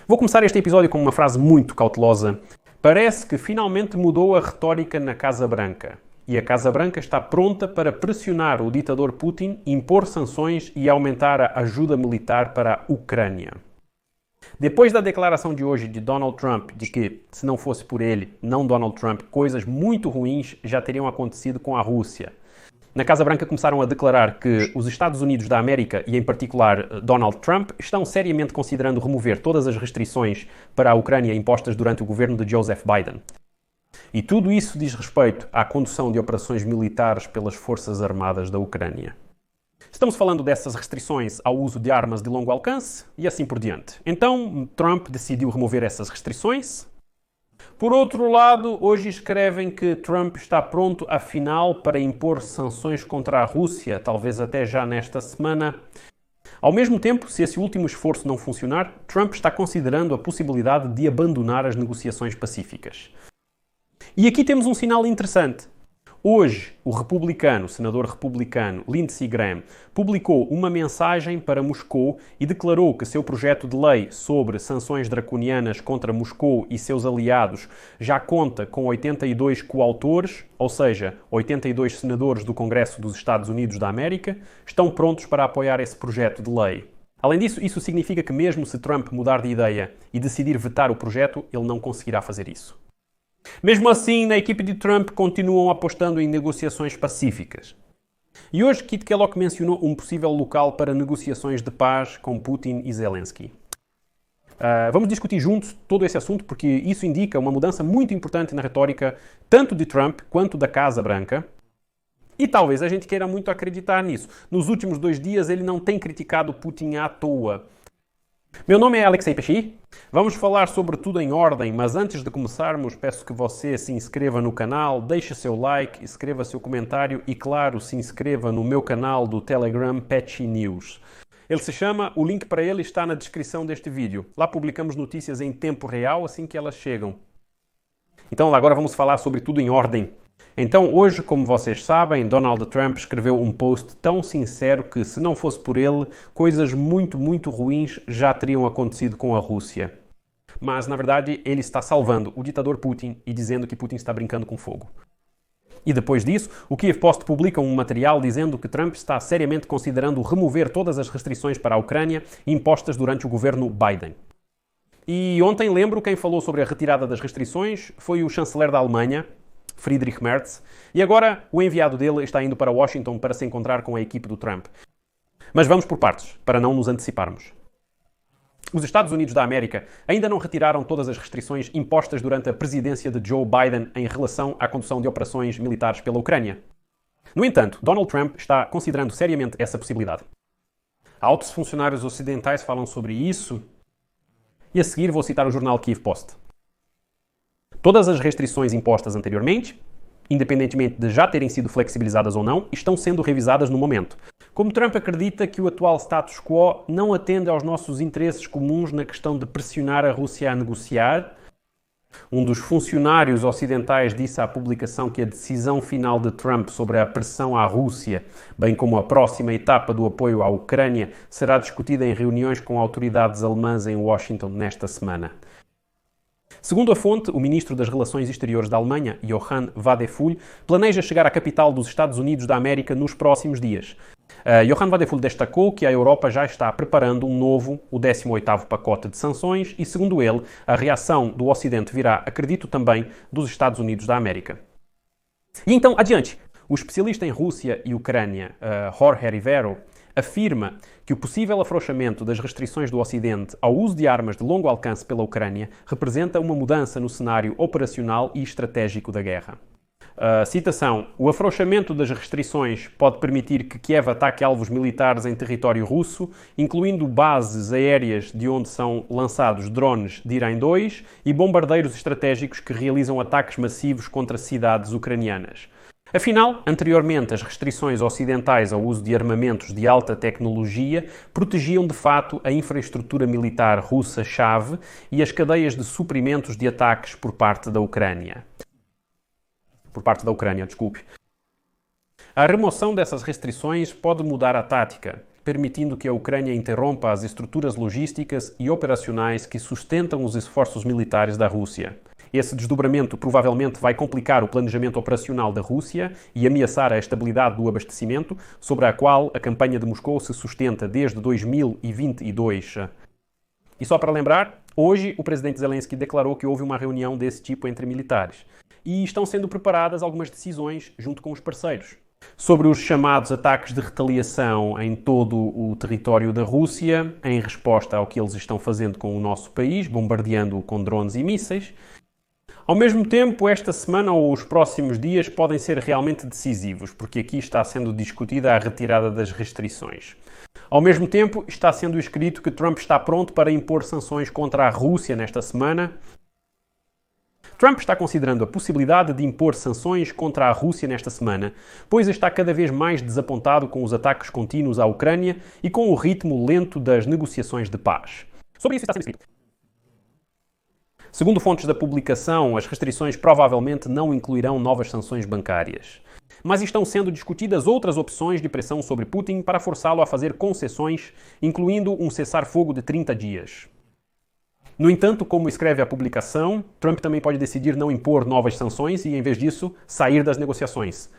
Vou começar este episódio com uma frase muito cautelosa. Parece que finalmente mudou a retórica na Casa Branca. E a Casa Branca está pronta para pressionar o ditador Putin, impor sanções e aumentar a ajuda militar para a Ucrânia. Depois da declaração de hoje de Donald Trump de que, se não fosse por ele, não Donald Trump, coisas muito ruins já teriam acontecido com a Rússia. Na Casa Branca começaram a declarar que os Estados Unidos da América, e em particular Donald Trump, estão seriamente considerando remover todas as restrições para a Ucrânia impostas durante o governo de Joseph Biden. E tudo isso diz respeito à condução de operações militares pelas Forças Armadas da Ucrânia. Estamos falando dessas restrições ao uso de armas de longo alcance e assim por diante. Então, Trump decidiu remover essas restrições. Por outro lado, hoje escrevem que Trump está pronto, afinal, para impor sanções contra a Rússia, talvez até já nesta semana. Ao mesmo tempo, se esse último esforço não funcionar, Trump está considerando a possibilidade de abandonar as negociações pacíficas. E aqui temos um sinal interessante. Hoje, o senador republicano Lindsey Graham, publicou uma mensagem para Moscou e declarou que seu projeto de lei sobre sanções draconianas contra Moscou e seus aliados já conta com 82 coautores, ou seja, 82 senadores do Congresso dos Estados Unidos da América, estão prontos para apoiar esse projeto de lei. Além disso, isso significa que mesmo se Trump mudar de ideia e decidir vetar o projeto, ele não conseguirá fazer isso. Mesmo assim, na equipe de Trump continuam apostando em negociações pacíficas. E hoje Kit Kellogg mencionou um possível local para negociações de paz com Putin e Zelensky. Vamos discutir juntos todo esse assunto porque isso indica uma mudança muito importante na retórica tanto de Trump quanto da Casa Branca. E talvez a gente queira muito acreditar nisso. Nos últimos 2 dias ele não tem criticado Putin à toa. Meu nome é Alexei Pechy. Vamos falar sobre tudo em ordem, mas antes de começarmos, peço que você se inscreva no canal, deixe seu like, escreva seu comentário e, claro, se inscreva no meu canal do Telegram Pechy News. O link para ele está na descrição deste vídeo. Lá publicamos notícias em tempo real assim que elas chegam. Então, agora vamos falar sobre tudo em ordem. Então, hoje, como vocês sabem, Donald Trump escreveu um post tão sincero que, se não fosse por ele, coisas muito, muito ruins já teriam acontecido com a Rússia. Mas, na verdade, ele está salvando o ditador Putin e dizendo que Putin está brincando com fogo. E depois disso, o Kiev Post publica um material dizendo que Trump está seriamente considerando remover todas as restrições para a Ucrânia impostas durante o governo Biden. E ontem, lembro, quem falou sobre a retirada das restrições foi o chanceler da Alemanha, Friedrich Merz, e agora o enviado dele está indo para Washington para se encontrar com a equipe do Trump. Mas vamos por partes, para não nos anteciparmos. Os Estados Unidos da América ainda não retiraram todas as restrições impostas durante a presidência de Joe Biden em relação à condução de operações militares pela Ucrânia. No entanto, Donald Trump está considerando seriamente essa possibilidade. Altos funcionários ocidentais falam sobre isso, e a seguir vou citar o jornal Kiev Post. Todas as restrições impostas anteriormente, independentemente de já terem sido flexibilizadas ou não, estão sendo revisadas no momento. Como Trump acredita que o atual status quo não atende aos nossos interesses comuns na questão de pressionar a Rússia a negociar, um dos funcionários ocidentais disse à publicação que a decisão final de Trump sobre a pressão à Rússia, bem como a próxima etapa do apoio à Ucrânia, será discutida em reuniões com autoridades alemãs em Washington nesta semana. Segundo a fonte, o ministro das Relações Exteriores da Alemanha, Johann Wadephul, planeja chegar à capital dos Estados Unidos da América nos próximos dias. Johann Wadephul destacou que a Europa já está preparando um novo, o 18º pacote de sanções e, segundo ele, a reação do Ocidente virá, acredito também, dos Estados Unidos da América. E então, adiante. O especialista em Rússia e Ucrânia, Jorge Rivero, afirma que o possível afrouxamento das restrições do Ocidente ao uso de armas de longo alcance pela Ucrânia representa uma mudança no cenário operacional e estratégico da guerra. Citação: o afrouxamento das restrições pode permitir que Kiev ataque alvos militares em território russo, incluindo bases aéreas de onde são lançados drones de Irã 2 e bombardeiros estratégicos que realizam ataques massivos contra cidades ucranianas. Afinal, anteriormente, as restrições ocidentais ao uso de armamentos de alta tecnologia protegiam de fato a infraestrutura militar russa-chave e as cadeias de suprimentos de ataques por parte da Ucrânia. A remoção dessas restrições pode mudar a tática. permitindo que a Ucrânia interrompa as estruturas logísticas e operacionais que sustentam os esforços militares da Rússia. Esse desdobramento provavelmente vai complicar o planejamento operacional da Rússia e ameaçar a estabilidade do abastecimento, sobre a qual a campanha de Moscou se sustenta desde 2022. E só para lembrar, hoje o presidente Zelensky declarou que houve uma reunião desse tipo entre militares. E estão sendo preparadas algumas decisões junto com os parceiros. Sobre os chamados ataques de retaliação em todo o território da Rússia, em resposta ao que eles estão fazendo com o nosso país, bombardeando-o com drones e mísseis. Ao mesmo tempo, esta semana ou os próximos dias podem ser realmente decisivos, porque aqui está sendo discutida a retirada das restrições. Ao mesmo tempo, está sendo escrito que Trump está pronto para impor sanções contra a Rússia nesta semana. Trump está considerando a possibilidade de impor sanções contra a Rússia nesta semana, pois está cada vez mais desapontado com os ataques contínuos à Ucrânia e com o ritmo lento das negociações de paz. Sobre isso está sendo escrito. Segundo fontes da publicação, as restrições provavelmente não incluirão novas sanções bancárias. Mas estão sendo discutidas outras opções de pressão sobre Putin para forçá-lo a fazer concessões, incluindo um cessar-fogo de 30 dias. No entanto, como escreve a publicação, Trump também pode decidir não impor novas sanções e, em vez disso, sair das negociações.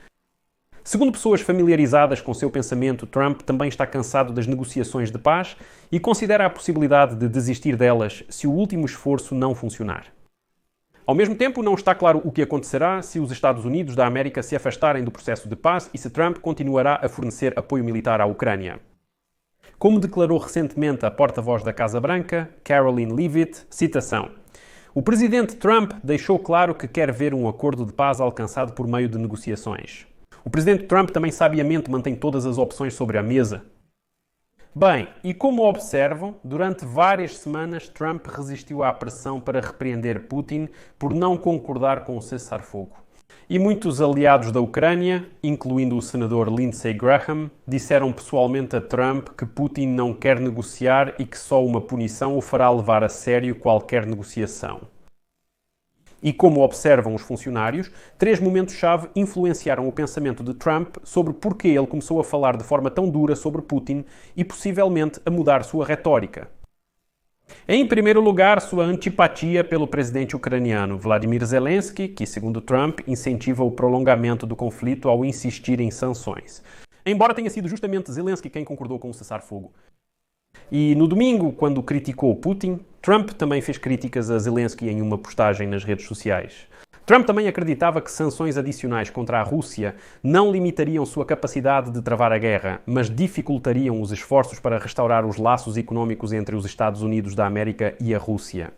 Segundo pessoas familiarizadas com seu pensamento, Trump também está cansado das negociações de paz e considera a possibilidade de desistir delas se o último esforço não funcionar. Ao mesmo tempo, não está claro o que acontecerá se os Estados Unidos da América se afastarem do processo de paz e se Trump continuará a fornecer apoio militar à Ucrânia. Como declarou recentemente a porta-voz da Casa Branca, Karoline Leavitt, citação: "O presidente Trump deixou claro que quer ver um acordo de paz alcançado por meio de negociações. O presidente Trump também sabiamente mantém todas as opções sobre a mesa." Bem, e como observam, durante várias semanas Trump resistiu à pressão para repreender Putin por não concordar com o cessar-fogo. E muitos aliados da Ucrânia, incluindo o senador Lindsey Graham, disseram pessoalmente a Trump que Putin não quer negociar e que só uma punição o fará levar a sério qualquer negociação. E como observam os funcionários, 3 momentos-chave influenciaram o pensamento de Trump sobre por que ele começou a falar de forma tão dura sobre Putin e possivelmente a mudar sua retórica. Em primeiro lugar, sua antipatia pelo presidente ucraniano Vladimir Zelensky, que, segundo Trump, incentiva o prolongamento do conflito ao insistir em sanções. Embora tenha sido justamente Zelensky quem concordou com o cessar-fogo. E no domingo, quando criticou Putin, Trump também fez críticas a Zelensky em uma postagem nas redes sociais. Trump também acreditava que sanções adicionais contra a Rússia não limitariam sua capacidade de travar a guerra, mas dificultariam os esforços para restaurar os laços económicos entre os Estados Unidos da América e a Rússia.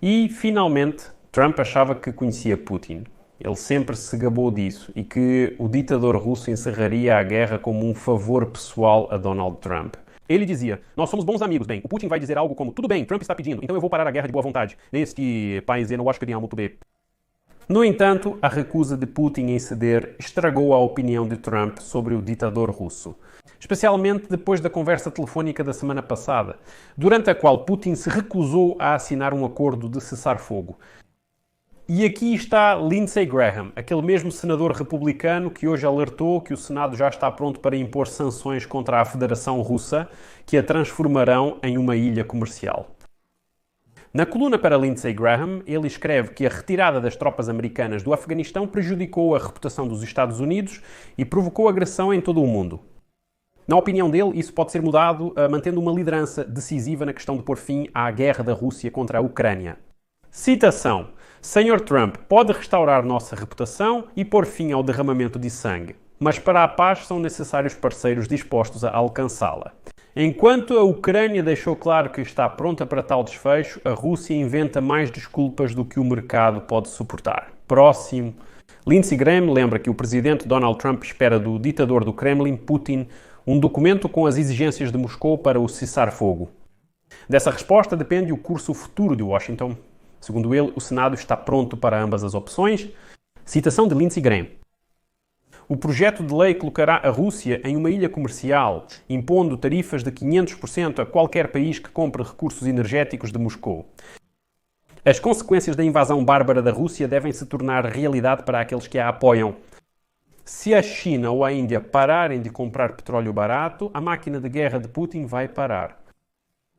E, finalmente, Trump achava que conhecia Putin. Ele sempre se gabou disso e que o ditador russo encerraria a guerra como um favor pessoal a Donald Trump. Ele dizia: "Nós somos bons amigos, bem. O Putin vai dizer algo como: tudo bem, Trump está pedindo, então eu vou parar a guerra de boa vontade. Neste país eu não acho que iria muito bem." No entanto, a recusa de Putin em ceder estragou a opinião de Trump sobre o ditador russo. Especialmente depois da conversa telefónica da semana passada, durante a qual Putin se recusou a assinar um acordo de cessar-fogo. E aqui está Lindsey Graham, aquele mesmo senador republicano que hoje alertou que o Senado já está pronto para impor sanções contra a Federação Russa, que a transformarão em uma ilha comercial. Na coluna para Lindsey Graham, ele escreve que a retirada das tropas americanas do Afeganistão prejudicou a reputação dos Estados Unidos e provocou agressão em todo o mundo. Na opinião dele, isso pode ser mudado mantendo uma liderança decisiva na questão de pôr fim à guerra da Rússia contra a Ucrânia. Citação: "Sr. Trump pode restaurar nossa reputação e pôr fim ao derramamento de sangue, mas para a paz são necessários parceiros dispostos a alcançá-la. Enquanto a Ucrânia deixou claro que está pronta para tal desfecho, a Rússia inventa mais desculpas do que o mercado pode suportar." Próximo. Lindsey Graham lembra que o presidente Donald Trump espera do ditador do Kremlin, Putin, um documento com as exigências de Moscou para o cessar-fogo. Dessa resposta depende o curso futuro de Washington. Segundo ele, o Senado está pronto para ambas as opções. Citação de Lindsey Graham: "O projeto de lei colocará a Rússia em uma ilha comercial, impondo tarifas de 500% a qualquer país que compre recursos energéticos de Moscou. As consequências da invasão bárbara da Rússia devem se tornar realidade para aqueles que a apoiam. Se a China ou a Índia pararem de comprar petróleo barato, a máquina de guerra de Putin vai parar.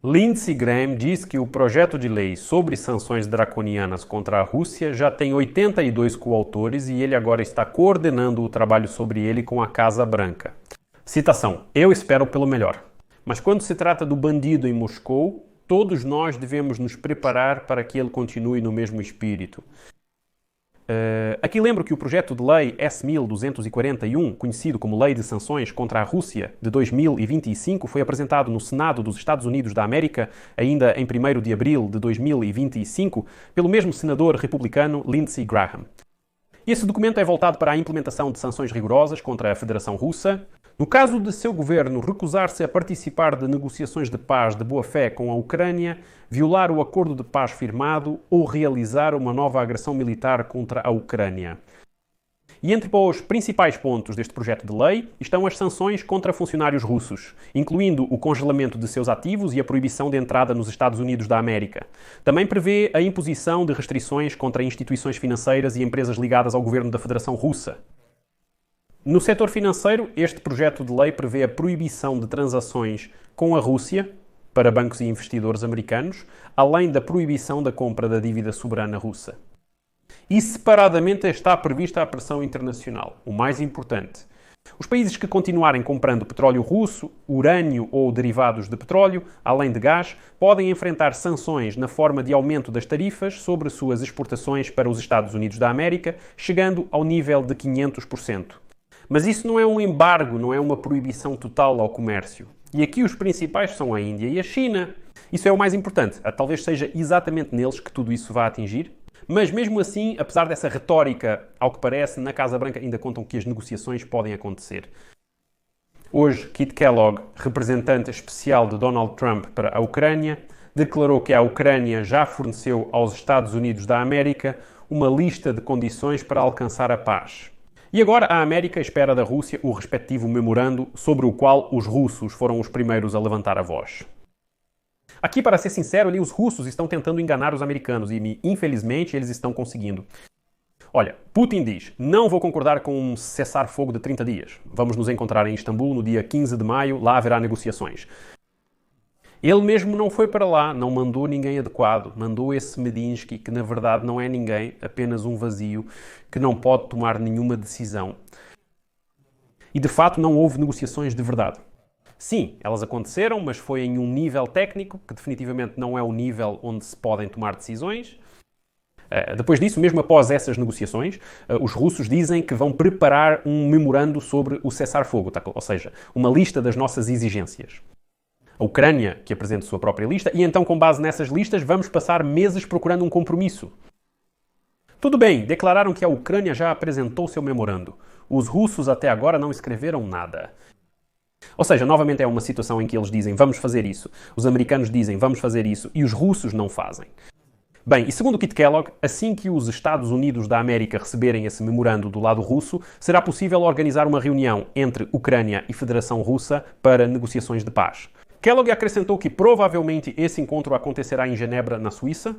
Lindsey Graham diz que o projeto de lei sobre sanções draconianas contra a Rússia já tem 82 coautores e ele agora está coordenando o trabalho sobre ele com a Casa Branca. Citação: eu espero pelo melhor. Mas quando se trata do bandido em Moscou, todos nós devemos nos preparar para que ele continue no mesmo espírito. Aqui lembro que o projeto de lei S.1241, conhecido como Lei de Sanções contra a Rússia de 2025, foi apresentado no Senado dos Estados Unidos da América, ainda em 1º de abril de 2025, pelo mesmo senador republicano Lindsey Graham. Esse documento é voltado para a implementação de sanções rigorosas contra a Federação Russa. No caso de seu governo recusar-se a participar de negociações de paz de boa-fé com a Ucrânia, violar o acordo de paz firmado ou realizar uma nova agressão militar contra a Ucrânia. E entre os principais pontos deste projeto de lei estão as sanções contra funcionários russos, incluindo o congelamento de seus ativos e a proibição de entrada nos Estados Unidos da América. Também prevê a imposição de restrições contra instituições financeiras e empresas ligadas ao governo da Federação Russa. No setor financeiro, este projeto de lei prevê a proibição de transações com a Rússia para bancos e investidores americanos, além da proibição da compra da dívida soberana russa. E separadamente está prevista a pressão internacional, o mais importante. Os países que continuarem comprando petróleo russo, urânio ou derivados de petróleo, além de gás, podem enfrentar sanções na forma de aumento das tarifas sobre suas exportações para os Estados Unidos da América, chegando ao nível de 500%. Mas isso não é um embargo, não é uma proibição total ao comércio. E aqui os principais são a Índia e a China. Isso é o mais importante. Talvez seja exatamente neles que tudo isso vai atingir. Mas mesmo assim, apesar dessa retórica, ao que parece, na Casa Branca ainda contam que as negociações podem acontecer. Hoje, Kit Kellogg, representante especial de Donald Trump para a Ucrânia, declarou que a Ucrânia já forneceu aos Estados Unidos da América uma lista de condições para alcançar a paz. E agora a América espera da Rússia o respectivo memorando sobre o qual os russos foram os primeiros a levantar a voz. Aqui, para ser sincero, os russos estão tentando enganar os americanos e, infelizmente, eles estão conseguindo. Olha, Putin diz, não vou concordar com um cessar-fogo de 30 dias. Vamos nos encontrar em Istambul no dia 15 de maio, lá haverá negociações. Ele mesmo não foi para lá, não mandou ninguém adequado, mandou esse Medinsky, que na verdade não é ninguém, apenas um vazio, que não pode tomar nenhuma decisão. E de fato não houve negociações de verdade. Sim, elas aconteceram, mas foi em um nível técnico, que definitivamente não é o nível onde se podem tomar decisões. Depois disso, mesmo após essas negociações, os russos dizem que vão preparar um memorando sobre o cessar-fogo, ou seja, uma lista das nossas exigências. A Ucrânia que apresenta a sua própria lista e então, com base nessas listas, vamos passar meses procurando um compromisso. Tudo bem, declararam que a Ucrânia já apresentou seu memorando. Os russos até agora não escreveram nada. Ou seja, novamente é uma situação em que eles dizem vamos fazer isso, os americanos dizem vamos fazer isso e os russos não fazem. Bem, e segundo Kit Kellogg, assim que os Estados Unidos da América receberem esse memorando do lado russo, será possível organizar uma reunião entre Ucrânia e Federação Russa para negociações de paz. Kellogg acrescentou que provavelmente esse encontro acontecerá em Genebra, na Suíça.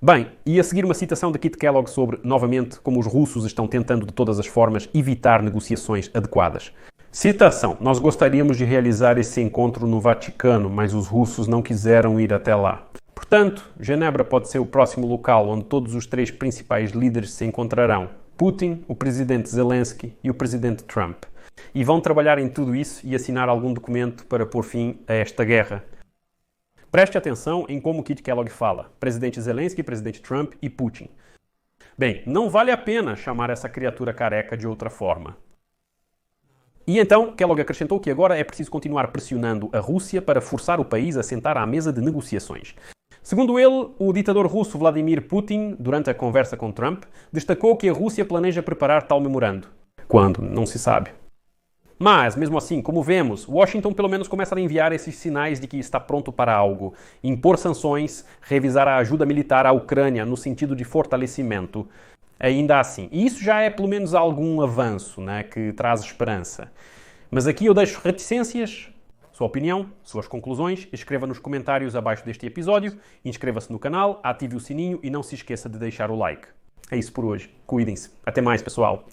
Bem, e a seguir uma citação de Kit Kellogg sobre, novamente, como os russos estão tentando de todas as formas evitar negociações adequadas. Citação: nós gostaríamos de realizar esse encontro no Vaticano, mas os russos não quiseram ir até lá. Portanto, Genebra pode ser o próximo local onde todos os três principais líderes se encontrarão: Putin, o presidente Zelensky e o presidente Trump. E vão trabalhar em tudo isso e assinar algum documento para pôr fim a esta guerra. Preste atenção em como Kit Kellogg fala: presidente Zelensky, presidente Trump e Putin. Bem, não vale a pena chamar essa criatura careca de outra forma. E então, Kellogg acrescentou que agora é preciso continuar pressionando a Rússia para forçar o país a sentar à mesa de negociações. Segundo ele, o ditador russo Vladimir Putin, durante a conversa com Trump, destacou que a Rússia planeja preparar tal memorando. Quando? Não se sabe. Mas, mesmo assim, como vemos, Washington pelo menos começa a enviar esses sinais de que está pronto para algo. Impor sanções, revisar a ajuda militar à Ucrânia no sentido de fortalecimento. Ainda assim. E isso já é pelo menos algum avanço, né, que traz esperança. Mas aqui eu deixo reticências, sua opinião, suas conclusões, escreva nos comentários abaixo deste episódio, inscreva-se no canal, ative o sininho e não se esqueça de deixar o like. É isso por hoje. Cuidem-se. Até mais, pessoal.